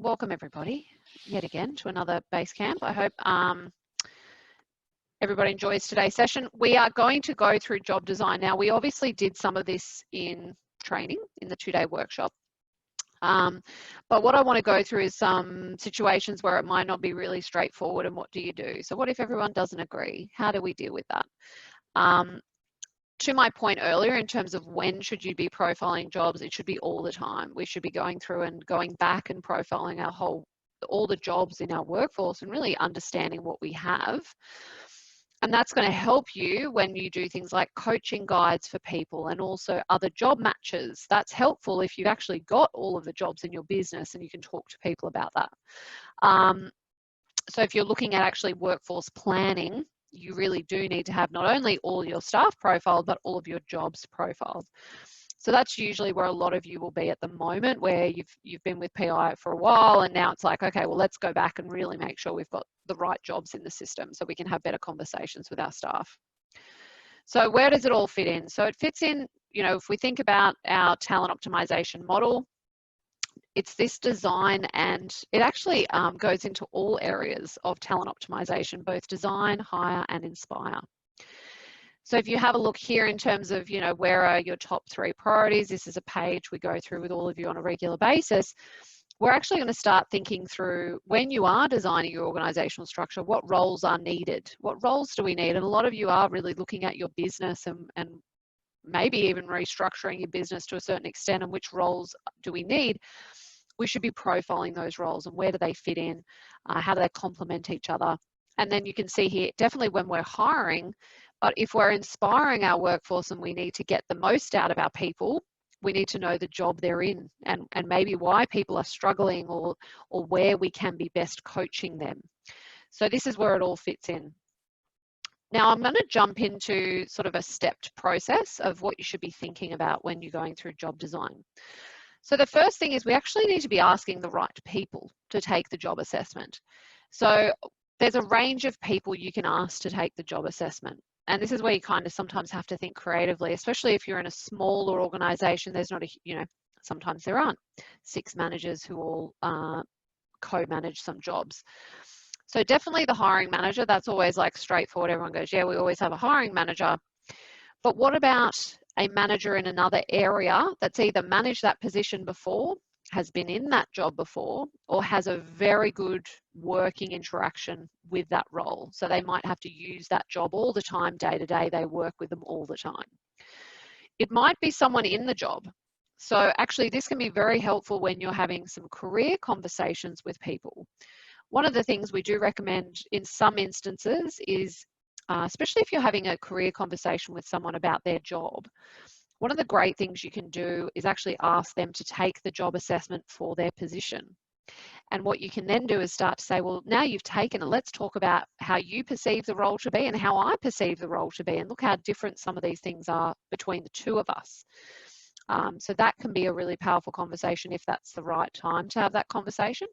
welcome everybody yet again to another base camp. I hope everybody enjoys today's session. We are going to go through job design. Now, we obviously did some of this in training in the 2-day workshop. But what I want to go through is some situations where it might not be really straightforward, and what do you do? So what if everyone doesn't agree? How do we deal with that? To my point earlier, in terms of when should you be profiling jobs, it should be all the time. We should be going through and going back and profiling all the jobs in our workforce and really understanding what we have. And that's going to help you when you do things like coaching guides for people and also other job matches. That's helpful if you've actually got all of the jobs in your business and you can talk to people about that. So if you're looking at actually workforce planning, you really do need to have not only all your staff profiled, but all of your jobs profiled. So that's usually where a lot of you will be at the moment, where you've been with PI for a while, and now it's like, okay, well, let's go back and really make sure we've got the right jobs in the system so we can have better conversations with our staff. So where does it all fit in? So it fits in, if we think about our talent optimization model, it's this design, and it actually goes into all areas of talent optimization, both design, hire, and inspire. So if you have a look here in terms of, where are your top 3 priorities, this is a page we go through with all of you on a regular basis. We're actually going to start thinking through, when you are designing your organizational structure, what roles are needed? What roles do we need? And a lot of you are really looking at your business and maybe even restructuring your business to a certain extent, and which roles do we need? We should be profiling those roles and where do they fit in, how do they complement each other. And then you can see here, definitely when we're hiring, but if we're inspiring our workforce and we need to get the most out of our people, we need to know the job they're in and maybe why people are struggling, or where we can be best coaching them. So this is where it all fits in. Now I'm going to jump into sort of a stepped process of what you should be thinking about when you're going through job design. So the first thing is we actually need to be asking the right people to take the job assessment. So there's a range of people you can ask to take the job assessment. And this is where you kind of sometimes have to think creatively, especially if you're in a smaller organization. There's not sometimes there aren't 6 managers who all co-manage some jobs. So definitely the hiring manager, that's always like straightforward. Everyone goes, yeah, we always have a hiring manager. But what about a manager in another area that's either managed that position before, has been in that job before, or has a very good working interaction with that role? So they might have to use that job all the time, day to day. They work with them all the time. It might be someone in the job. So actually this can be very helpful when you're having some career conversations with people. One of the things we do recommend in some instances is, especially if you're having a career conversation with someone about their job, one of the great things you can do is actually ask them to take the job assessment for their position. And what you can then do is start to say, well, now you've taken it, let's talk about how you perceive the role to be and how I perceive the role to be, and look how different some of these things are between the two of us. So that can be a really powerful conversation if that's the right time to have that conversation.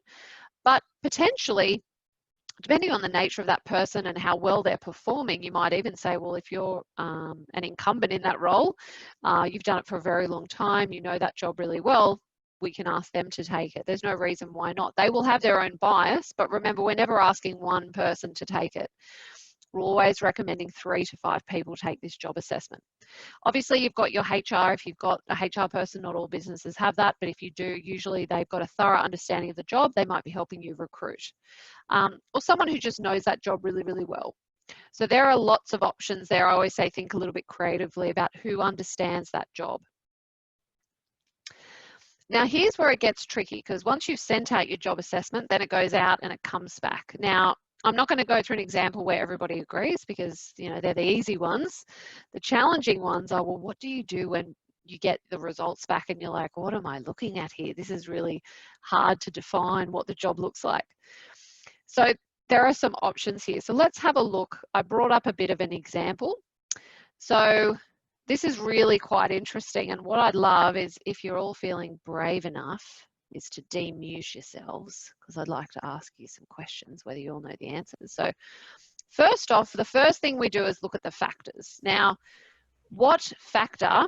But potentially, depending on the nature of that person and how well they're performing, you might even say, well, if you're an incumbent in that role, you've done it for a very long time, you know that job really well, we can ask them to take it. There's no reason why not. They will have their own bias, but remember, we're never asking one person to take it. We're always recommending 3 to 5 people take this job assessment. Obviously, you've got your HR. If you've got a HR person, not all businesses have that, but if you do, usually they've got a thorough understanding of the job. They might be helping you recruit. Or someone who just knows that job really, really well. So there are lots of options there. I always say think a little bit creatively about who understands that job. Now, here's where it gets tricky, because once you've sent out your job assessment, then it goes out and it comes back. Now, I'm not going to go through an example where everybody agrees, because they're the easy ones. The challenging ones are, well, what do you do when you get the results back and you're like, what am I looking at here? This is really hard to define what the job looks like. So there are some options here. So let's have a look. I brought up a bit of an example. So this is really quite interesting. And what I'd love is, if you're all feeling brave enough, is to demuse yourselves, because I'd like to ask you some questions, whether you all know the answers. So first off, the first thing we do is look at the factors. Now, what factor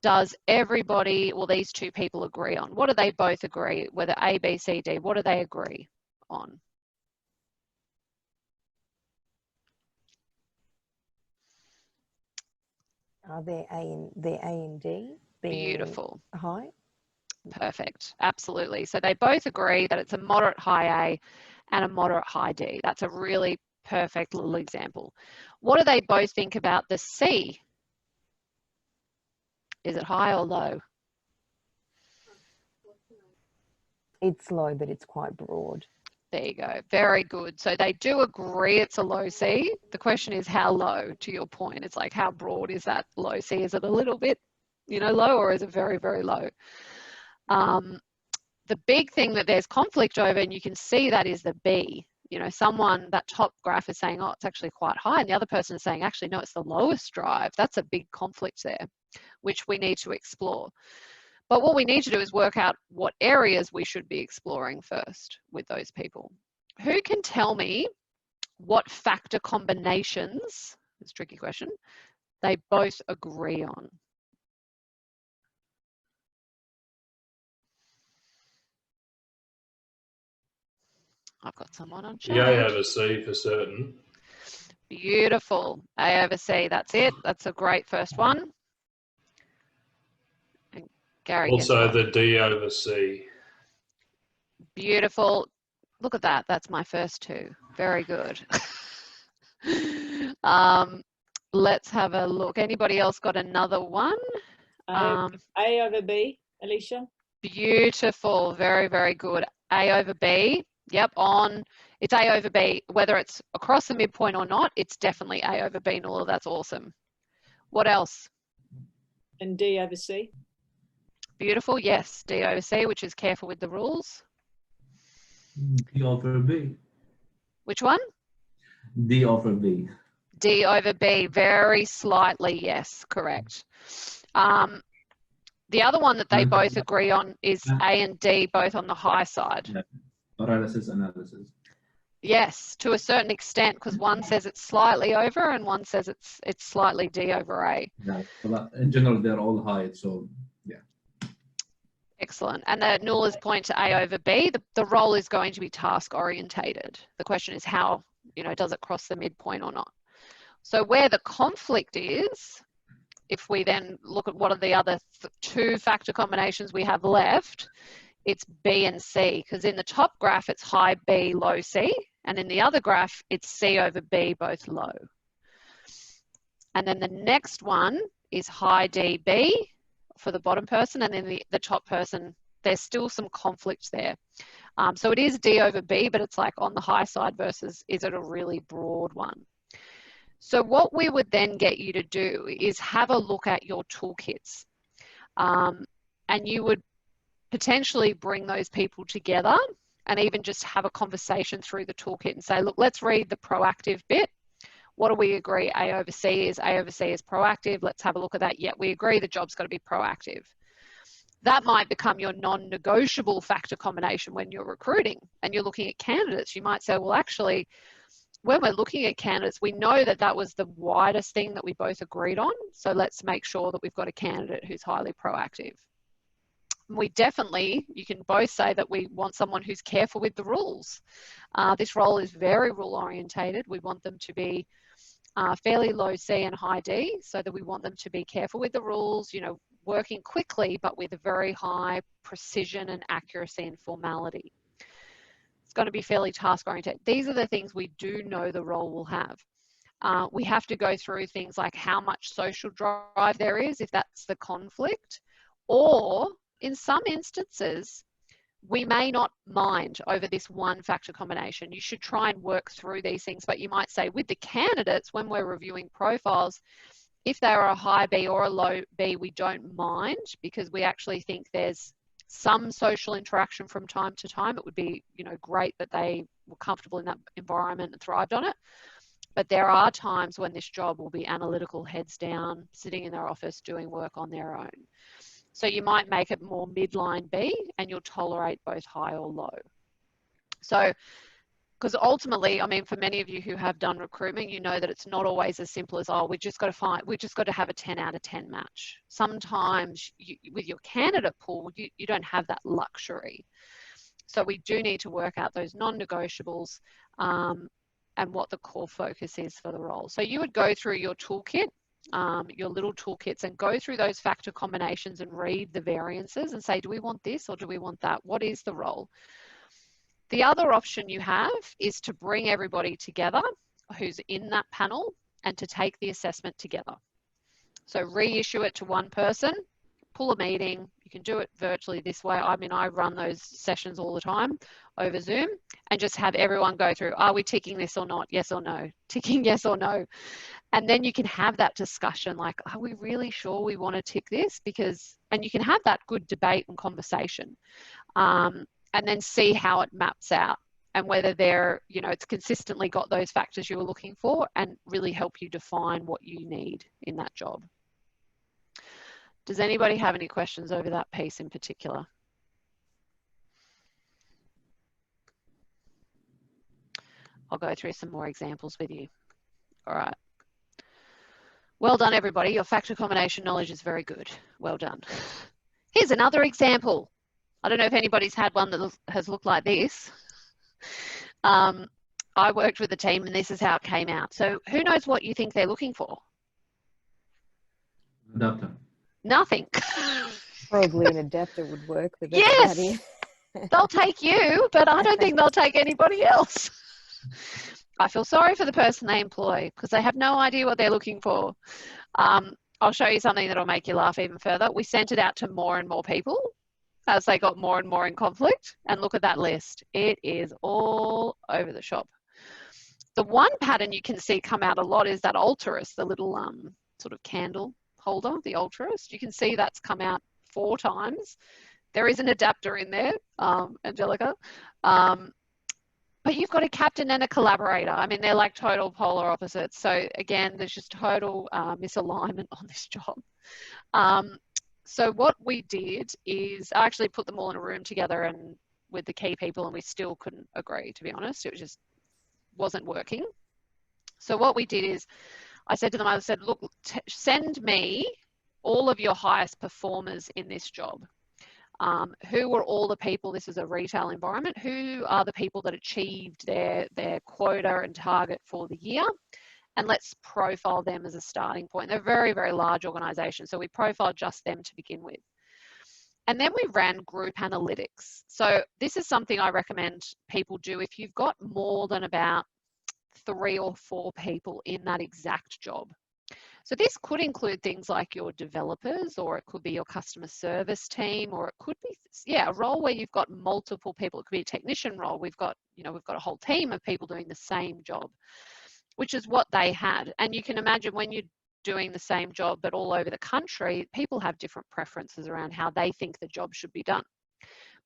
does everybody, well, these two people agree on? What do they both agree? Whether A, B, C, D, what do they agree on? Are their A and D being Beautiful. high? Perfect. Absolutely. So they both agree that it's a moderate high A and a moderate high D. That's a really perfect little example. What do they both think about the C? Is it high or low? It's low, but it's quite broad. There you go. Very good. So they do agree it's a low C. The question is how low, to your point. It's like, how broad is that low C? Is it a little bit, low, or is it very, very low? The big thing that there's conflict over, and you can see that, is the B. Someone, that top graph is saying, oh, it's actually quite high, and the other person is saying, actually, no, it's the lowest drive. That's a big conflict there, which we need to explore. But what we need to do is work out what areas we should be exploring first with those people. Who can tell me what factor combinations, it's a tricky question, they both agree on? I've got someone on chat. The A over C for certain. Beautiful. A over C, that's it. That's a great first one. And Gary, also the D over C. Beautiful. Look at that. That's my first two. Very good. Let's have a look. Anybody else got another one? A over B, Alicia. Beautiful. Very, very good. A over B. Yep, it's A over B. Whether it's across the midpoint or not, it's definitely A over B, Nuala. That's awesome. What else? And D over C. Beautiful. Yes, D over C, which is careful with the rules. D over B. Which one? D over B. D over B, very slightly, yes, correct. The other one that they both agree on is A and D, both on the high side. Analysis. Yes, to a certain extent, because one says it's slightly over and one says it's slightly D over A. Yeah, but in general, they're all high, so yeah. Excellent. And Nuala's point to A over B, the role is going to be task orientated. The question is how, does it cross the midpoint or not? So where the conflict is, if we then look at what are the other two factor combinations we have left, it's B and C, because in the top graph, it's high B, low C, and in the other graph, it's C over B, both low. And then the next one is high D, B for the bottom person, and then the top person, there's still some conflict there. So it is D over B, but it's like on the high side versus is it a really broad one? So what we would then get you to do is have a look at your toolkits. And you would potentially bring those people together and even just have a conversation through the toolkit and say, look, let's read the proactive bit. What do we agree A over C is? A over C is proactive. Let's have a look at that. Yeah, we agree the job's got to be proactive. That might become your non-negotiable factor combination when you're recruiting and you're looking at candidates. You might say, well, actually, when we're looking at candidates, we know that that was the widest thing that we both agreed on. So let's make sure that we've got a candidate who's highly proactive. We definitely, you can both say that we want someone who's careful with the rules. This role is very rule orientated. We want them to be fairly low C and high D, so that we want them to be careful with the rules, working quickly, but with a very high precision and accuracy and formality. It's going to be fairly task oriented. These are the things we do know the role will have. We have to go through things like how much social drive there is, if that's the conflict, or in some instances, we may not mind over this one factor combination. You should try and work through these things, but you might say with the candidates, when we're reviewing profiles, if they're a high B or a low B, we don't mind because we actually think there's some social interaction from time to time. It would be, great that they were comfortable in that environment and thrived on it. But there are times when this job will be analytical, heads down, sitting in their office, doing work on their own. So you might make it more midline B and you'll tolerate both high or low. So Because ultimately, I mean, for many of you who have done recruitment, you know that it's not always as simple as, oh, we just got to have a 10 out of 10 match. Sometimes with your candidate pool, you don't have that luxury. So we do need to work out those non-negotiables and what the core focus is for the role. So you would go through your toolkit, your little toolkits, and go through those factor combinations and read the variances and say, do we want this or do we want that? What is the role? The other option you have is to bring everybody together who's in that panel and to take the assessment together. So reissue it to one person, pull a meeting. You can do it virtually this way. I mean, I run those sessions all the time over Zoom and just have everyone go through, are we ticking this or not? Yes or no? Ticking yes or no? And then you can have that discussion like, are we really sure we want to tick this? And you can have that good debate and conversation. And then see how it maps out and whether it's consistently got those factors you were looking for and really help you define what you need in that job. Does anybody have any questions over that piece in particular? I'll go through some more examples with you. All right. Well done, everybody. Your factor combination knowledge is very good. Well done. Here's another example. I don't know if anybody's had one that has looked like this. I worked with a team and this is how it came out. So who knows what you think they're looking for? Adapter. Nothing. Probably an adapter would work with yes, everybody. They'll take you, but I don't think they'll take anybody else. I feel sorry for the person they employ because they have no idea what they're looking for. I'll show you something that'll make you laugh even further. We sent it out to more and more people as they got more and more in conflict, and look at that list. It is all over the shop. The one pattern you can see come out a lot is that Alterus, the little sort of candle holder, the Alterus. You can see that's come out 4 times. There is an adapter in there, Angelica. But you've got a captain and a collaborator. I mean, they're like total polar opposites. So again, there's just total misalignment on this job. So what we did is I actually put them all in a room together and with the key people, and we still couldn't agree, to be honest. It just wasn't working. So what we did is I said to them, I said, look, send me all of your highest performers in this job. Who were all the people, this is a retail environment, who are the people that achieved their quota and target for the year? And let's profile them as a starting point. They're a very, very large organization. So we profiled just them to begin with. And then we ran group analytics. So this is something I recommend people do if you've got more than about 3 or 4 people in that exact job. So this could include things like your developers, or it could be your customer service team, or it could be, a role where you've got multiple people. It could be a technician role. We've got a whole team of people doing the same job, which is what they had. And you can imagine when you're doing the same job, but all over the country, people have different preferences around how they think the job should be done.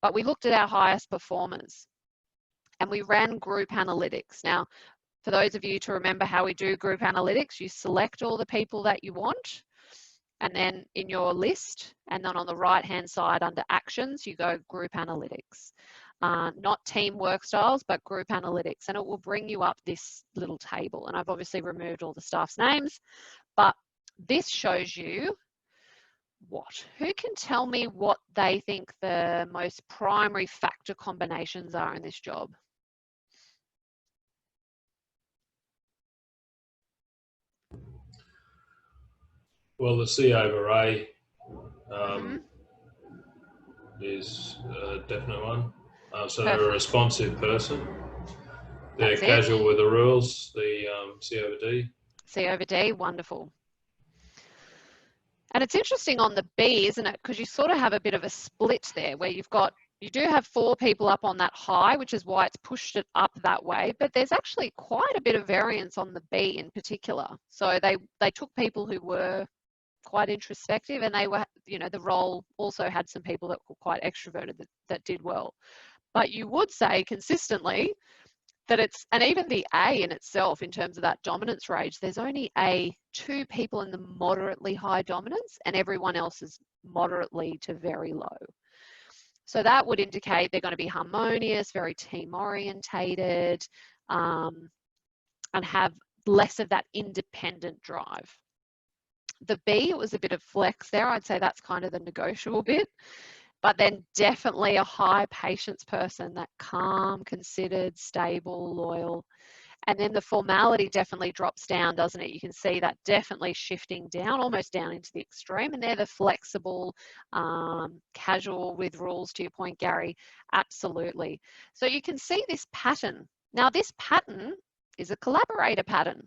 But we looked at our highest performers and we ran group analytics. Now, for those of you to remember how we do group analytics, you select all the people that you want, and then in your list, and then on the right-hand side under actions, you go group analytics. Not team work styles, but group analytics, and it will bring you up this little table. And I've obviously removed all the staff's names, but this shows you what? Who can tell me what they think the most primary factor combinations are in this job? Well, the C over A is a definite one. So they're a responsive person. They're casual with the rules, the C over D. C over D, wonderful. And it's interesting on the B, isn't it? Because you sort of have a bit of a split there where you do have 4 people up on that high, which is why it's pushed it up that way. But there's actually quite a bit of variance on the B in particular. So they took people who were quite introspective, and they were, the role also had some people that were quite extroverted that did well. But you would say consistently that and even the A in itself, in terms of that dominance range, there's only 2 people in the moderately high dominance, and everyone else is moderately to very low. So that would indicate they're going to be harmonious, very team orientated, and have less of that independent drive. The B, it was a bit of flex there. I'd say that's kind of the negotiable bit. But then definitely a high patience person, that calm, considered, stable, loyal. And then the formality definitely drops down, doesn't it? You can see that definitely shifting down, almost down into the extreme. And they're the flexible, casual with rules, to your point, Gary. Absolutely. So you can see this pattern. Now, this pattern is a collaborator pattern.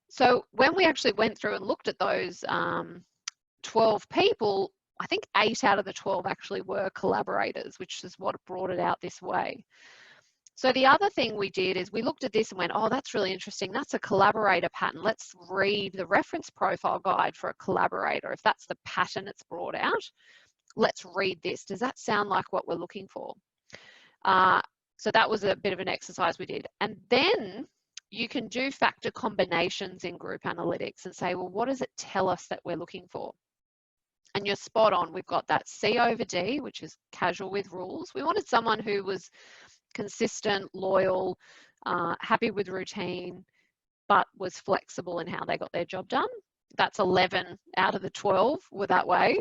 So when we actually went through and looked at those 12 people, I think 8 out of the 12 actually were collaborators, which is what brought it out this way. So the other thing we did is we looked at this and went, oh, that's really interesting. That's a collaborator pattern. Let's read the reference profile guide for a collaborator. If that's the pattern it's brought out, let's read this. Does that sound like what we're looking for? So that was a bit of an exercise we did. And then you can do factor combinations in group analytics and say, well, what does it tell us that we're looking for? And you're spot on. We've got that C over D, which is casual with rules. We wanted someone who was consistent, loyal, happy with routine, but was flexible in how they got their job done. That's 11 out of the 12 were that way.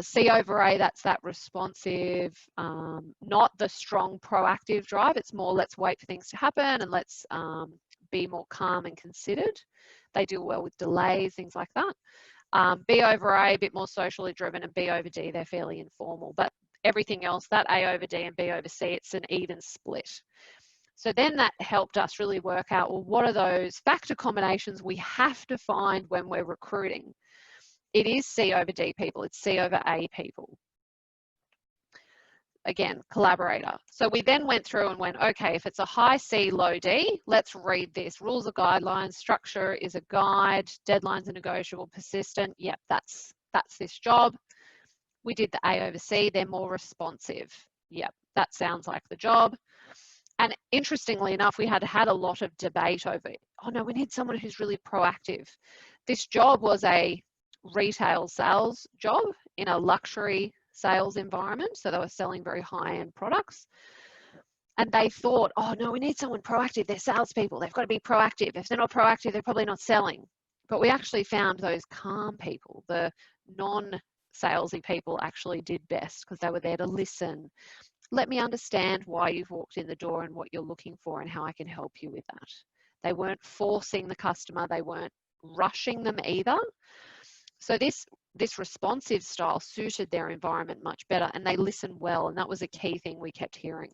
C over A, that's that responsive, not the strong proactive drive. It's more let's wait for things to happen and let's be more calm and considered. They deal well with delays, things like that. B over A, a bit more socially driven, and B over D, they're fairly informal. But everything else, that A over D and B over C, it's an even split. So then that helped us really work out, well, what are those factor combinations we have to find when we're recruiting? It is C over D people, it's C over A people. Again, collaborator. So we then went through and went, okay, if it's a high C, low D, let's read this. Rules are guidelines, structure is a guide, deadlines are negotiable, persistent. Yep, that's this job. We did the A over C, they're more responsive. Yep, that sounds like the job. And interestingly enough, we had a lot of debate over, oh no, we need someone who's really proactive. This job was a retail sales job in a luxury sales environment. So they were selling very high-end products. And they thought, oh no, we need someone proactive. They're salespeople. They've got to be proactive. If they're not proactive, they're probably not selling. But we actually found those calm people, the non-salesy people actually did best because they were there to listen. Let me understand why you've walked in the door and what you're looking for and how I can help you with that. They weren't forcing the customer. They weren't rushing them either. So this responsive style suited their environment much better, and they listened well, and that was a key thing we kept hearing.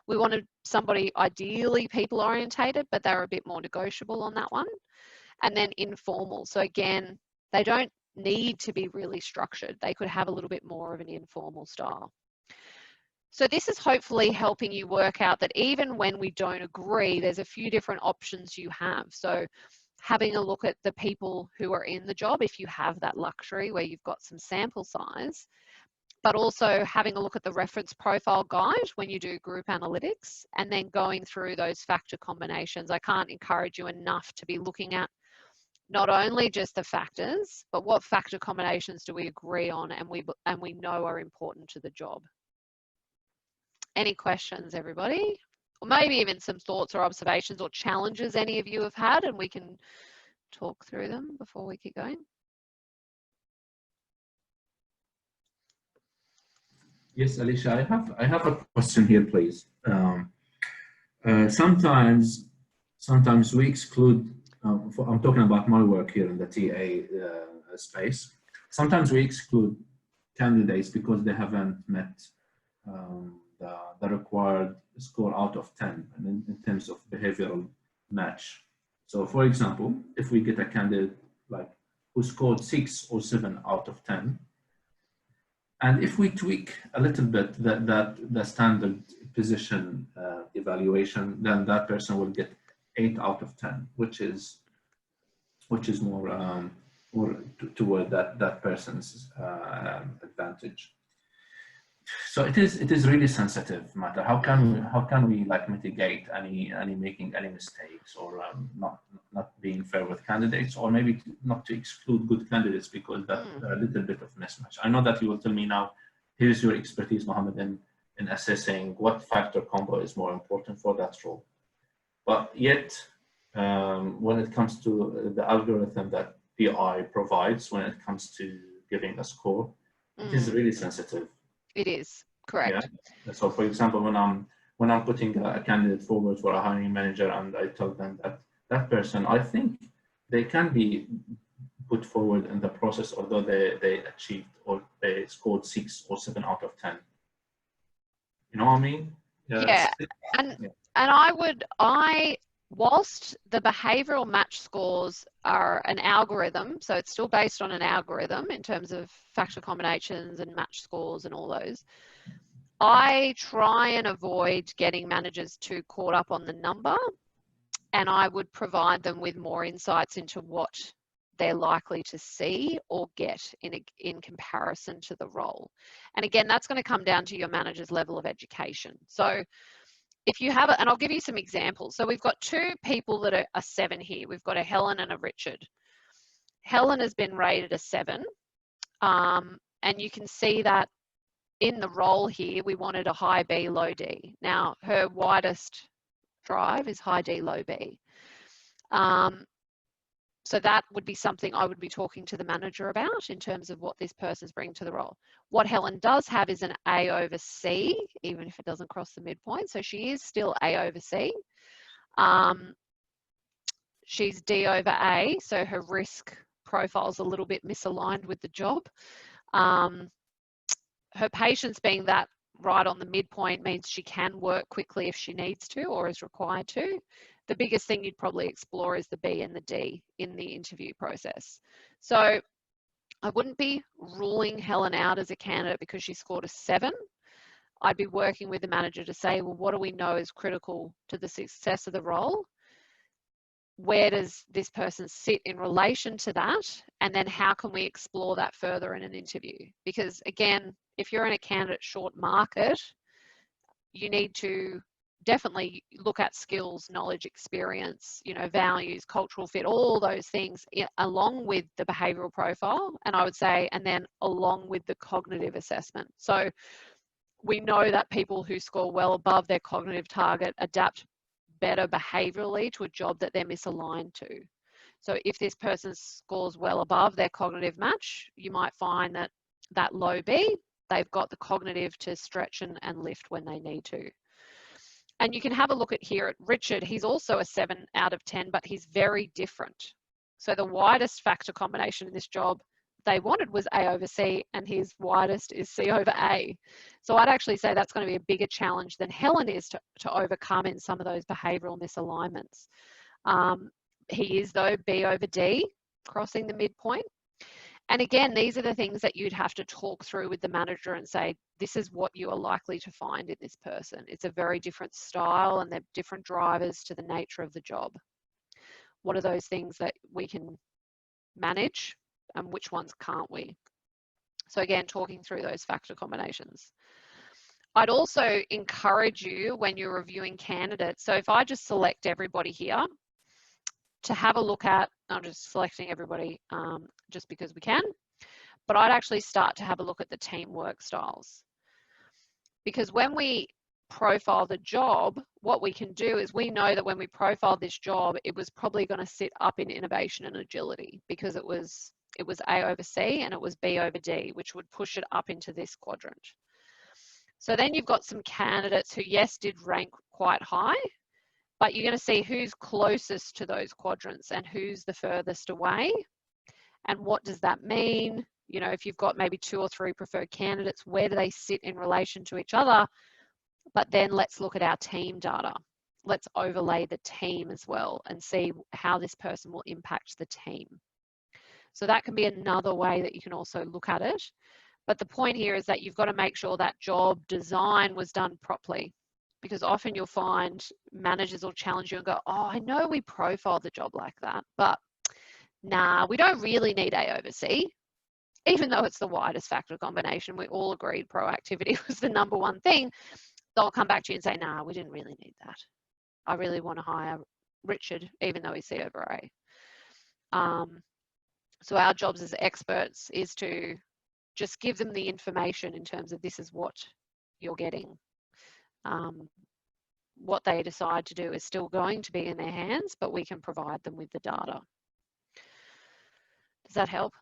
We wanted somebody ideally people orientated, but they were a bit more negotiable on that one. And then informal. So again, they don't need to be really structured. They could have a little bit more of an informal style. So this is hopefully helping you work out that even when we don't agree, there's a few different options you have. So having a look at the people who are in the job, if you have that luxury where you've got some sample size, but also having a look at the reference profile guide when you do group analytics, and then going through those factor combinations. I can't encourage you enough to be looking at not only just the factors, but what factor combinations do we agree on and we know are important to the job. Any questions, everybody? Or maybe even some thoughts or observations or challenges any of you have had, and we can talk through them before we keep going. Yes, Alicia, I have a question here, please. Sometimes we exclude, I'm talking about my work here in the TA space. Sometimes we exclude candidates because they haven't met the required score out of 10 and in terms of behavioral match. So for example, if we get a candidate like who scored 6 or 7 out of 10, and if we tweak a little bit the standard position evaluation, then that person will get 8 out of 10, which is more toward that person's advantage. So it is really sensitive matter. How can we like mitigate making any mistakes, or not being fair with candidates, or maybe not to exclude good candidates because that a little bit of mismatch? I know that you will tell me now, here's your expertise, Mohammed, in assessing what factor combo is more important for that role. But yet, when it comes to the algorithm that PI provides, when it comes to giving a score, it is really sensitive. It is, correct. Yeah. So, for example, when I'm putting a candidate forward for a hiring manager, and I tell them that person, I think they can be put forward in the process, although they achieved or they scored 6 or 7 out of 10. You know what I mean? Yeah. And whilst the behavioral match scores are an algorithm, so it's still based on an algorithm in terms of factor combinations and match scores and all those, I try and avoid getting managers too caught up on the number, and I would provide them with more insights into what they're likely to see or get in comparison to the role. And again, that's going to come down to your manager's level of education. So if you have and I'll give you some examples. So we've got 2 people that are a 7 here. We've got a Helen and a Richard. Helen has been rated a 7. And you can see that in the role here, we wanted a high B, low D. Now, her widest drive is high D, low B. So that would be something I would be talking to the manager about in terms of what this person's bringing to the role. What Helen does have is an A over C, even if it doesn't cross the midpoint. So she is still A over C. She's D over A, so her risk profile is a little bit misaligned with the job. Her patience being that right on the midpoint means she can work quickly if she needs to or is required to. The biggest thing you'd probably explore is the B and the D in the interview process. So I wouldn't be ruling Helen out as a candidate because she scored a 7. I'd be working with the manager to say, well, what do we know is critical to the success of the role? Where does this person sit in relation to that? And then how can we explore that further in an interview? Because again, if you're in a candidate short market, you need to definitely look at skills, knowledge, experience, values, cultural fit, all those things along with the behavioral profile. And I would say, and then along with the cognitive assessment. So we know that people who score well above their cognitive target adapt better behaviorally to a job that they're misaligned to. So if this person scores well above their cognitive match, you might find that low B, they've got the cognitive to stretch and lift when they need to. And you can have a look here at Richard. He's also a 7 out of 10, but he's very different. So the widest factor combination in this job they wanted was A over C, and his widest is C over A. So I'd actually say that's going to be a bigger challenge than Helen is to overcome in some of those behavioural misalignments. He is, though, B over D, crossing the midpoint. And again, these are the things that you'd have to talk through with the manager and say, this is what you are likely to find in this person. It's a very different style and they're different drivers to the nature of the job. What are those things that we can manage and which ones can't we? So again, talking through those factor combinations. I'd also encourage you when you're reviewing candidates. So if I just select everybody here, to have a look at, I'm just selecting everybody just because we can, but I'd actually start to have a look at the teamwork styles. Because when we profile the job, what we can do is we know that when we profile this job, it was probably going to sit up in innovation and agility because it was A over C and it was B over D, which would push it up into this quadrant. So then you've got some candidates who, yes, did rank quite high, but you're going to see who's closest to those quadrants and who's the furthest away. And what does that mean? If you've got maybe 2 or 3 preferred candidates, where do they sit in relation to each other? But then let's look at our team data. Let's overlay the team as well and see how this person will impact the team. So that can be another way that you can also look at it. But the point here is that you've got to make sure that job design was done properly. Because often you'll find managers will challenge you and go, oh, I know we profiled the job like that, but nah, we don't really need A over C. Even though it's the widest factor combination, we all agreed proactivity was the #1 thing. They'll come back to you and say, nah, we didn't really need that. I really want to hire Richard, even though he's C over A. So our jobs as experts is to just give them the information in terms of this is what you're getting. What they decide to do is still going to be in their hands, but we can provide them with the data. Does that help,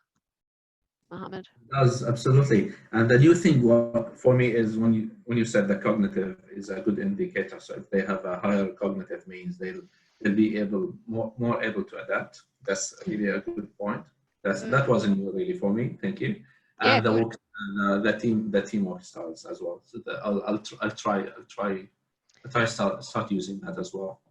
Mohammed? It does, absolutely. And the new thing for me is when you said that cognitive is a good indicator. So if they have a higher cognitive means, they'll be more able to adapt. That's really a good point. That wasn't new really for me. Thank you. And Yeah, the teamwork styles as well. So I'll try start using that as well.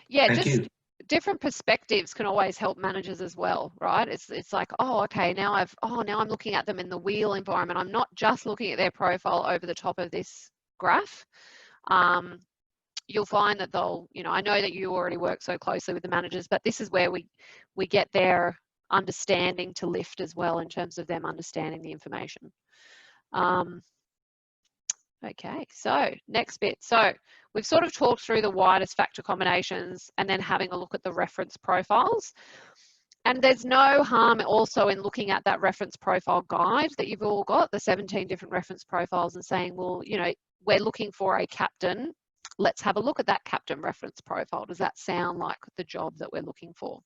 Yeah, Thank just you. different perspectives can always help managers as well, right? It's like, oh, okay, now I'm looking at them in the wheel environment. I'm not just looking at their profile over the top of this graph. You'll find that they'll, I know that you already work so closely with the managers, but this is where we get their understanding to lift as well in terms of them understanding the information. Okay, so next bit. So we've sort of talked through the widest factor combinations and then having a look at the reference profiles. And there's no harm also in looking at that reference profile guide that you've all got, the 17 different reference profiles, and saying, well, we're looking for a captain. Let's have a look at that captain reference profile. Does that sound like the job that we're looking for?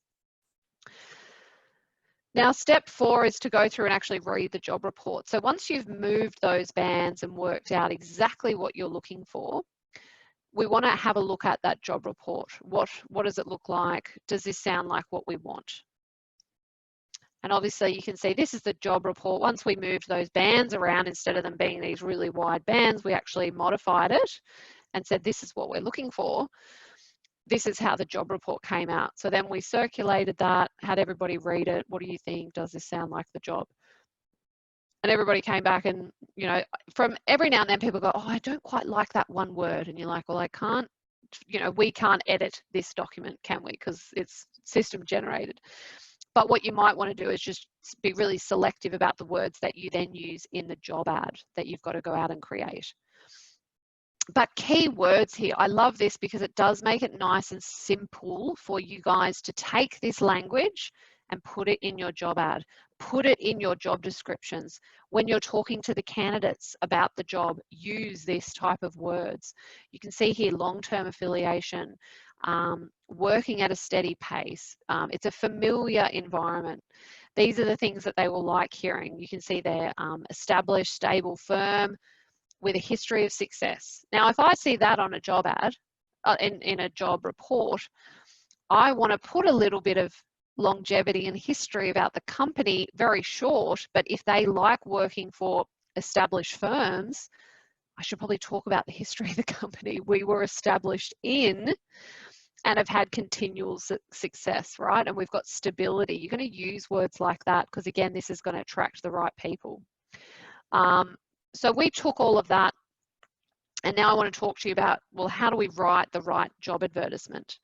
Now, step 4 is to go through and actually read the job report. So once you've moved those bands and worked out exactly what you're looking for, we want to have a look at that job report. What does it look like? Does this sound like what we want? And obviously you can see this is the job report. Once we moved those bands around, instead of them being these really wide bands, we actually modified it and said, this is what we're looking for. This is how the job report came out. So then we circulated that, had everybody read it. What do you think? Does this sound like the job? And everybody came back and, from every now and then people go, oh, I don't quite like that one word. And you're like, well, I can't, we can't edit this document, can we? Because it's system generated. But what you might want to do is just be really selective about the words that you then use in the job ad that you've got to go out and create. But key words here, I love this because it does make it nice and simple for you guys to take this language and put it in your job ad, put it in your job descriptions. When you're talking to the candidates about the job, use this type of words. You can see here long-term affiliation, working at a steady pace. It's a familiar environment. These are the things that they will like hearing. You can see they're established, stable firm, with a history of success. Now, if I see that on a job ad, in a job report, I want to put a little bit of longevity and history about the company, very short, but if they like working for established firms, I should probably talk about the history of the company we were established in and have had continual success, right? And we've got stability. You're going to use words like that because, again, this is going to attract the right people. So we took all of that, and now I want to talk to you about, well, how do we write the right job advertisement?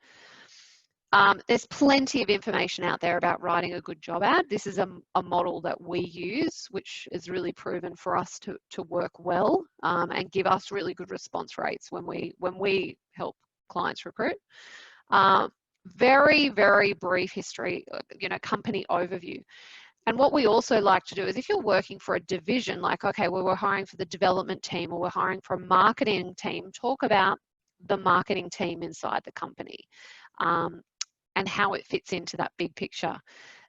There's plenty of information out there about writing a good job ad. This is a model that we use, which is really proven for us to work well and give us really good response rates when we help clients recruit. Very, very brief history, company overview. And what we also like to do is if you're working for a division, like, okay, well, we're hiring for the development team or we're hiring for a marketing team, talk about the marketing team inside the company and how it fits into that big picture.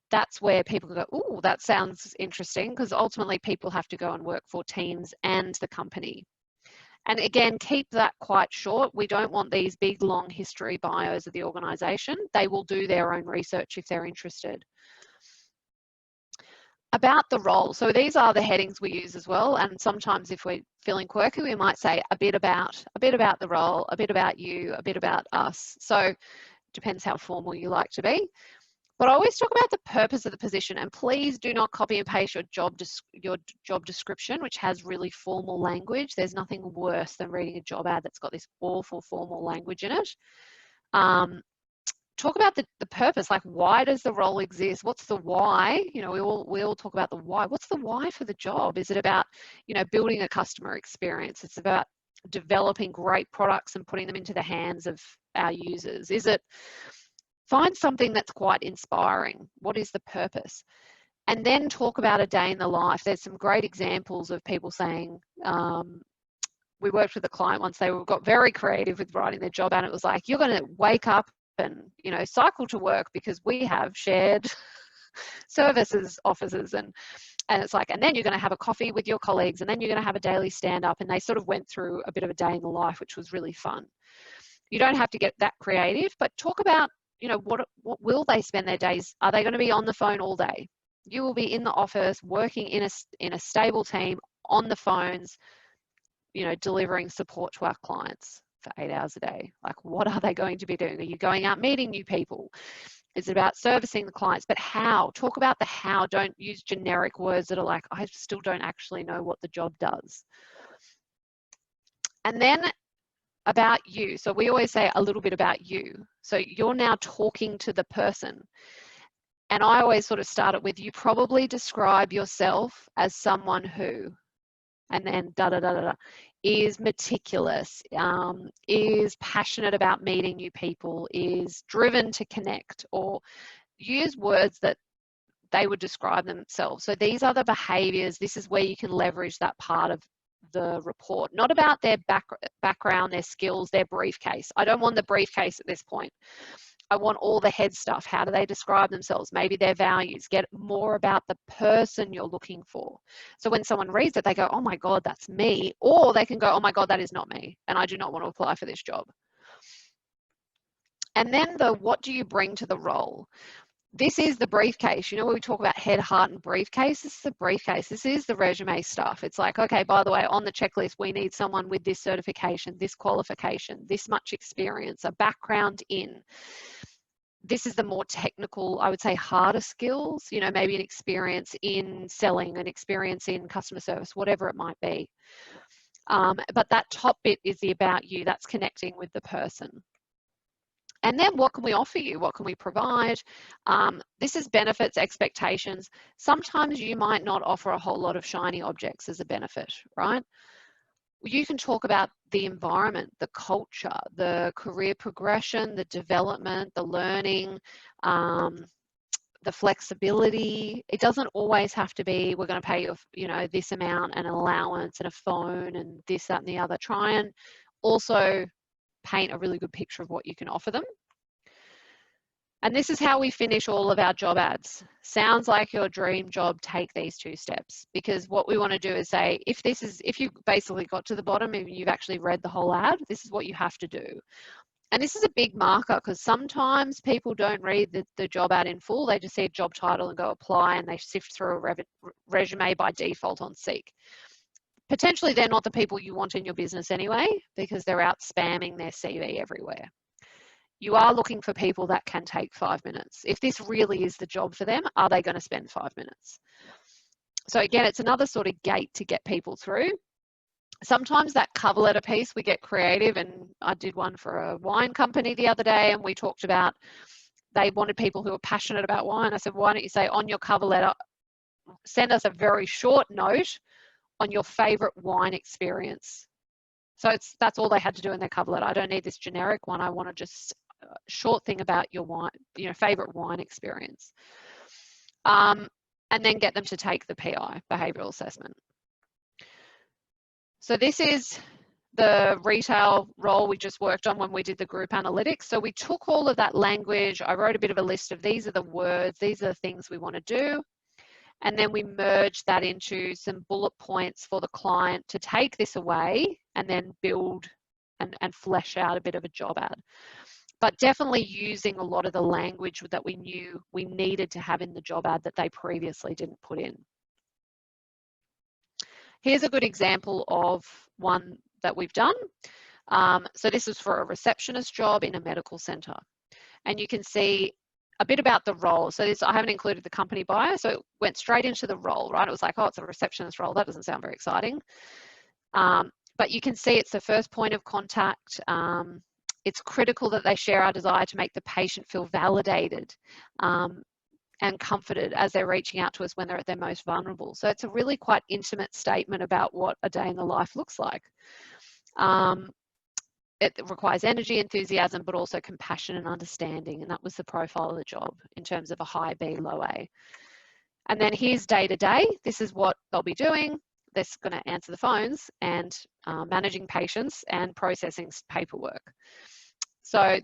That's where people go, oh, that sounds interesting, because ultimately people have to go and work for teams and the company. And again, keep that quite short. We don't want these big, long history bios of the organisation. They will do their own research if they're interested. About the role. So these are the headings we use as well. And sometimes if we're feeling quirky, we might say a bit about the role, a bit about you, a bit about us. So depends how formal you like to be. But I always talk about the purpose of the position, and please do not copy and paste your job description, which has really formal language. There's nothing worse than reading a job ad that's got this awful formal language in it. Talk about the purpose, like why does the role exist? What's the why? We all talk about the why. What's the why for the job? Is it about, building a customer experience? It's about developing great products and putting them into the hands of our users. Is it find something that's quite inspiring? What is the purpose? And then talk about a day in the life. There's some great examples of people saying, we worked with a client once, they got very creative with writing their job, and it was like, you're going to wake up and, you know, cycle to work because we have shared services offices, and it's like, and then you're going to have a coffee with your colleagues, and then you're going to have a daily stand up. And they sort of went through a bit of a day in the life, which was really fun. You don't have to get that creative, but talk about, you know, what will they spend their days? Are they going to be on the phone all day? You will be in the office working in a stable team on the phones, you know, delivering support to our clients for 8 hours a day. Like, what are they going to be doing? Are you going out meeting new people? Is it about servicing the clients? But how? Talk about the how. Don't use generic words that are like, I still don't actually know what the job does. And then about you. So we always say a little bit about you. So you're now talking to the person. And I always sort of start it with, you probably describe yourself as someone who, and then is meticulous, is passionate about meeting new people, is driven to connect, or use words that they would describe themselves. So these are the behaviors. This is where you can leverage that part of the report, not about their background, their skills, their briefcase. I don't want the briefcase at this point. I want all the head stuff. How do they describe themselves? Maybe their values. Get more about the person you're looking for. So when someone reads it, they go, oh my God, that's me. Or they can go, oh my God, that is not me, and I do not want to apply for this job. And then the what do you bring to the role? This is the briefcase. You know, when we talk about head, heart, and briefcase, this is the briefcase. This is the resume stuff. It's like, okay, by the way, on the checklist, we need someone with this certification, this qualification, this much experience, a background in. This is the more technical, I would say, harder skills, you know, maybe an experience in selling, an experience in customer service, whatever it might be. But that top bit is the about you. That's connecting with the person. And then what can we offer you? What can we provide? This is benefits, expectations. Sometimes you might not offer a whole lot of shiny objects as a benefit, right? You can talk about the environment, the culture, the career progression, the development, the learning, the flexibility. It doesn't always have to be, we're going to pay you, you know, this amount and an allowance and a phone and this, that, and the other. Try and also paint a really good picture of what you can offer them. And this is how we finish all of our job ads. Sounds like your dream job, take these 2 steps. Because what we want to do is say, if you basically got to the bottom and you've actually read the whole ad, this is what you have to do. And this is a big marker, because sometimes people don't read the job ad in full. They just see a job title and go apply, and they sift through a resume by default on Seek. Potentially they're not the people you want in your business anyway, because they're out spamming their CV everywhere. You are looking for people that can take 5 minutes. If this really is the job for them, are they going to spend 5 minutes? So again, it's another sort of gate to get people through. Sometimes that cover letter piece, we get creative, and I did one for a wine company the other day, and we talked about, they wanted people who are passionate about wine. I said, why don't you say on your cover letter, send us a very short note on your favorite wine experience. So that's all they had to do in their cover letter. I don't need this generic one. I want to just short thing about your wine, you know, favorite wine experience. And then get them to take the PI, behavioral assessment. So this is the retail role we just worked on when we did the group analytics. So we took all of that language. I wrote a bit of a list of, these are the words, these are the things we want to do. And then we merged that into some bullet points for the client to take this away and then build and flesh out a bit of a job ad. But definitely using a lot of the language that we knew we needed to have in the job ad that they previously didn't put in. Here's a good example of one that we've done. So this is for a receptionist job in a medical centre. And you can see a bit about the role. So this, I haven't included the company bio, so it went straight into the role, right? It was like, oh, it's a receptionist role. That doesn't sound very exciting. But you can see it's the first point of contact. It's critical that they share our desire to make the patient feel validated and comforted as they're reaching out to us when they're at their most vulnerable. So it's a really quite intimate statement about what a day in the life looks like. It requires energy, enthusiasm, but also compassion and understanding. And that was the profile of the job in terms of a high B, low A. And then here's day to day. This is what they'll be doing. They're going to answer the phones and managing patients and processing paperwork. So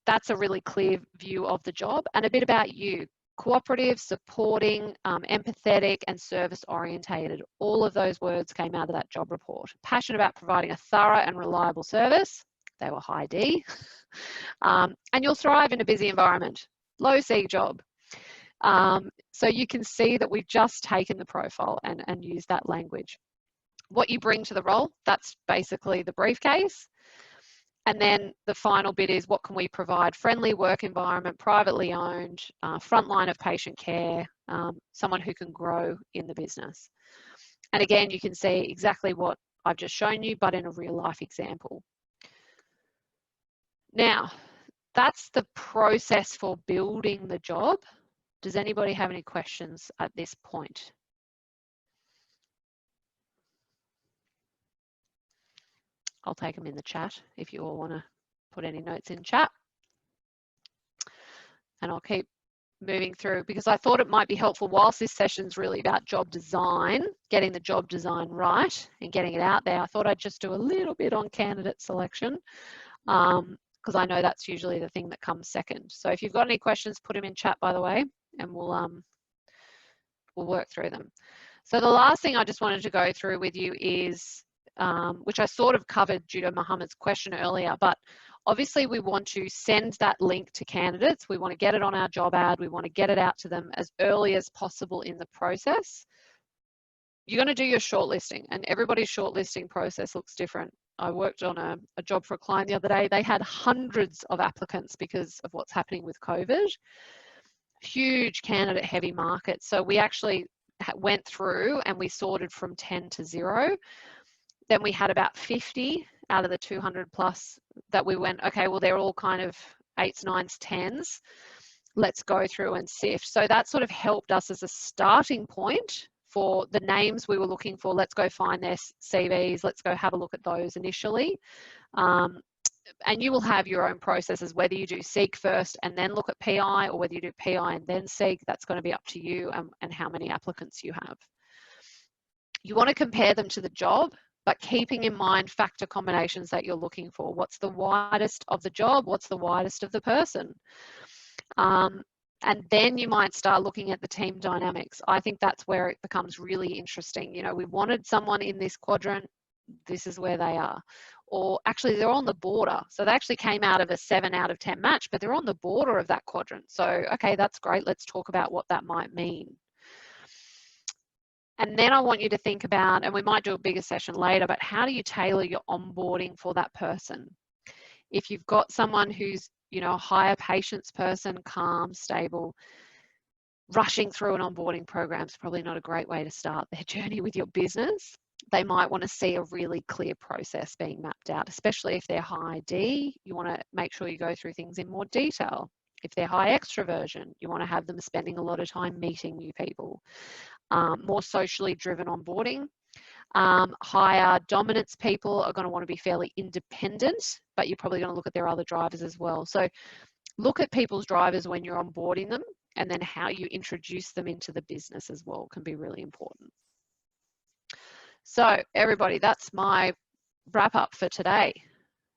that's a really clear view of the job. And a bit about you. Cooperative, supporting, empathetic, and service orientated. All of those words came out of that job report. Passionate about providing a thorough and reliable service. They were high D. And you'll thrive in a busy environment. Low C job. So you can see that we've just taken the profile and used that language. What you bring to the role, that's basically the briefcase. And then the final bit is what can we provide? Friendly work environment, privately owned, front line of patient care, someone who can grow in the business. And again, you can see exactly what I've just shown you, but in a real life example. Now, that's the process for building the job. Does anybody have any questions at this point? I'll take them in the chat if you all want to put any notes in chat. And I'll keep moving through because I thought it might be helpful whilst this session's really about job design, getting the job design right and getting it out there. I thought I'd just do a little bit on candidate selection because I know that's usually the thing that comes second. So if you've got any questions, put them in chat, by the way, and we'll work through them. So the last thing I just wanted to go through with you is which I sort of covered due to Mohammed's question earlier, but obviously we want to send that link to candidates. We want to get it on our job ad. We want to get it out to them as early as possible in the process. You're going to do your shortlisting, and everybody's shortlisting process looks different. I worked on a job for a client the other day. They had hundreds of applicants because of what's happening with COVID. Huge candidate heavy market. So we actually went through and we sorted from 10 to 0. Then we had about 50 out of the 200 plus that we went, okay, well, they're all kind of 8s, 9s, 10s. Let's go through and sift. So that sort of helped us as a starting point for the names we were looking for. Let's go find their CVs. Let's go have a look at those initially. And you will have your own processes, whether you do Seek first and then look at PI, or whether you do PI and then Seek. That's going to be up to you and how many applicants you have. You want to compare them to the job, but keeping in mind factor combinations that you're looking for. What's the widest of the job? What's the widest of the person? And then you might start looking at the team dynamics. I think that's where it becomes really interesting. You know, we wanted someone in this quadrant. This is where they are. Or actually they're on the border. So they actually came out of a 7 out of 10 match, but they're on the border of that quadrant. So, okay, that's great. Let's talk about what that might mean. And then I want you to think about, and we might do a bigger session later, but how do you tailor your onboarding for that person? If you've got someone who's, you know, a higher patience person, calm, stable, rushing through an onboarding program is probably not a great way to start their journey with your business. They might want to see a really clear process being mapped out, especially if they're high D. You want to make sure you go through things in more detail. If they're high extroversion, you want to have them spending a lot of time meeting new people. More socially driven onboarding. Higher dominance people are going to want to be fairly independent, but you're probably going to look at their other drivers as well. So look at people's drivers when you're onboarding them, and then how you introduce them into the business as well can be really important. So everybody, that's my wrap up for today.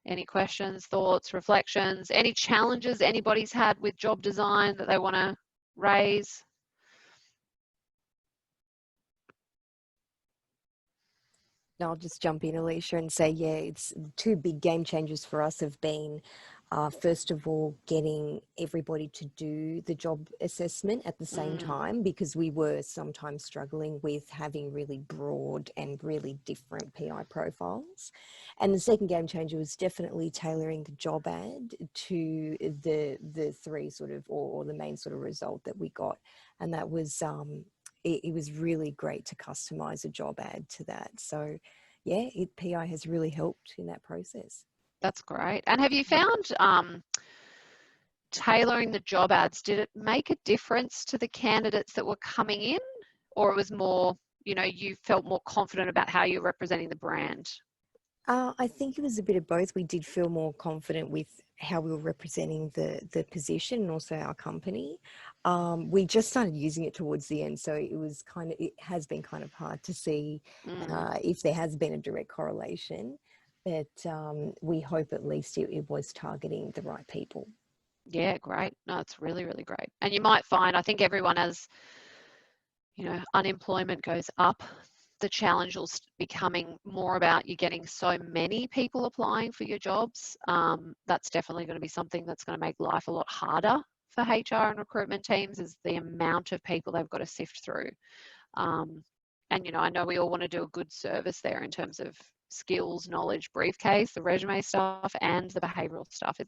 Any questions, thoughts, reflections, any challenges anybody's had with job design that they want to raise? I'll just jump in, Alicia, and say, yeah, it's two big game changers for us have been, first of all, getting everybody to do the job assessment at the same time, because we were sometimes struggling with having really broad and really different PI profiles. And the second game changer was definitely tailoring the job ad to the three sort of, or the main sort of result that we got. And that was, it was really great to customize a job ad to that. So yeah, PI has really helped in that process. That's great. And have you found tailoring the job ads, did it make a difference to the candidates that were coming in, or it was more, you know, you felt more confident about how you're representing the brand? I think it was a bit of both. We did feel more confident with how we were representing the position and also our company. We just started using it towards the end, so it has been kind of hard to see if there has been a direct correlation, but we hope at least it was targeting the right people. Yeah, great. No, it's really, really great. And you might find, I think everyone, as you know, unemployment goes up, the challenge will becoming more about you getting so many people applying for your jobs. That's definitely going to be something that's going to make life a lot harder for HR and recruitment teams, is the amount of people they've got to sift through. And, you know, I know we all want to do a good service there in terms of skills, knowledge, briefcase, the resume stuff, and the behavioural stuff.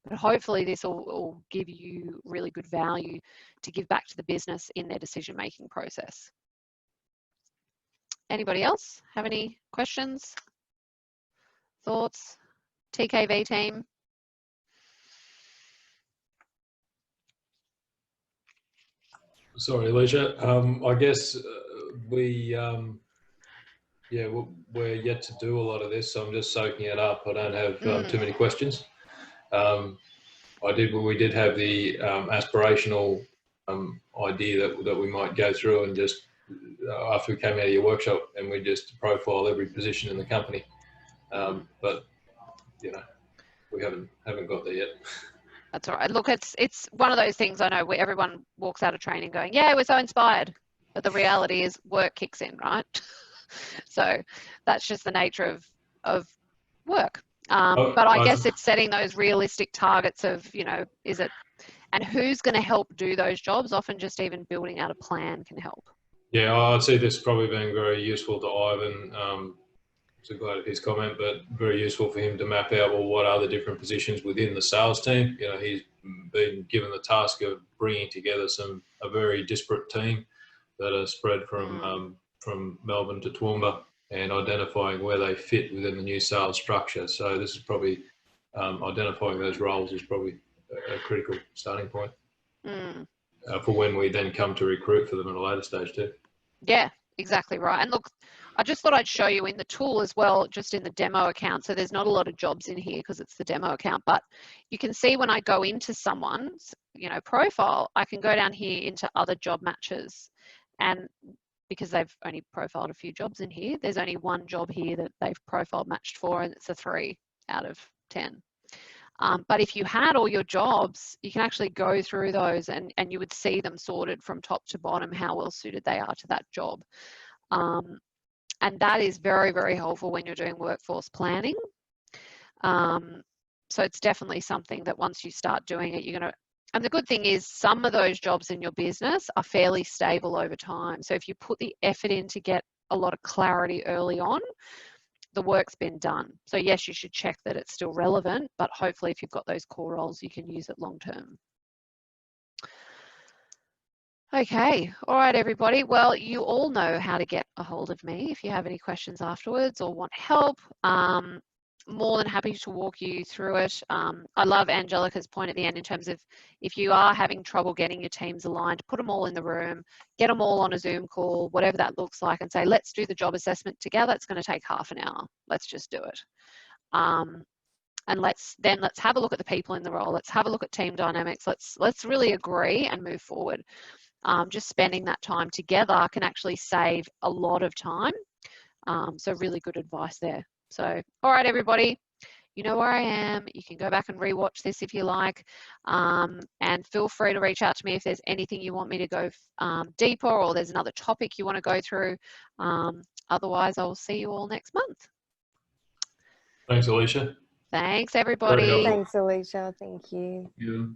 But hopefully this will give you really good value to give back to the business in their decision-making process. Anybody else have any questions, thoughts? TKV team? Sorry, Alicia. I guess we're yet to do a lot of this, so I'm just soaking it up. I don't have too many questions. We did have the aspirational idea that we might go through and just after we came out of your workshop, and we just profile every position in the company. But you know, we haven't got there yet. That's all right. Look, it's one of those things, I know, where everyone walks out of training going, yeah, we're so inspired. But the reality is work kicks in, right? So that's just the nature of work. But I guess it's setting those realistic targets of, you know, and who's going to help do those jobs? Often just even building out a plan can help. Yeah, I'd say this probably being very useful to Ivan. So glad of his comment, but very useful for him to map out, well, what are the different positions within the sales team? You know, he's been given the task of bringing together a very disparate team that are spread from Melbourne to Toowoomba, and identifying where they fit within the new sales structure. So this is probably identifying those roles is probably a critical starting point for when we then come to recruit for them at a later stage too. Yeah, exactly right. And look, I just thought I'd show you in the tool as well, just in the demo account. So there's not a lot of jobs in here because it's the demo account, but you can see when I go into someone's, you know, profile, I can go down here into other job matches, and because they've only profiled a few jobs in here, there's only one job here that they've profile matched for, and it's a 3 out of 10. But if you had all your jobs, you can actually go through those and you would see them sorted from top to bottom, how well suited they are to that job. And that is very, very helpful when you're doing workforce planning. So it's definitely something that once you start doing it, you're going to, and the good thing is some of those jobs in your business are fairly stable over time. So if you put the effort in to get a lot of clarity early on, the work's been done. So yes, you should check that it's still relevant, but hopefully if you've got those core roles, you can use it long term. Okay, all right, everybody. Well, you all know how to get a hold of me if you have any questions afterwards or want help. More than happy to walk you through it. I love Angelica's point at the end in terms of if you are having trouble getting your teams aligned, put them all in the room, get them all on a Zoom call, whatever that looks like, and say, let's do the job assessment together. It's going to take half an hour. Let's just do it. And let's have a look at the people in the role. Let's have a look at team dynamics. Let's really agree and move forward. Just spending that time together can actually save a lot of time. So really good advice there. So, all right, everybody, you know where I am. You can go back and rewatch this if you like. And feel free to reach out to me if there's anything you want me to go deeper, or there's another topic you want to go through. Otherwise, I will see you all next month. Thanks, Alicia. Thanks, everybody. Thanks, Alicia. Thank you. You.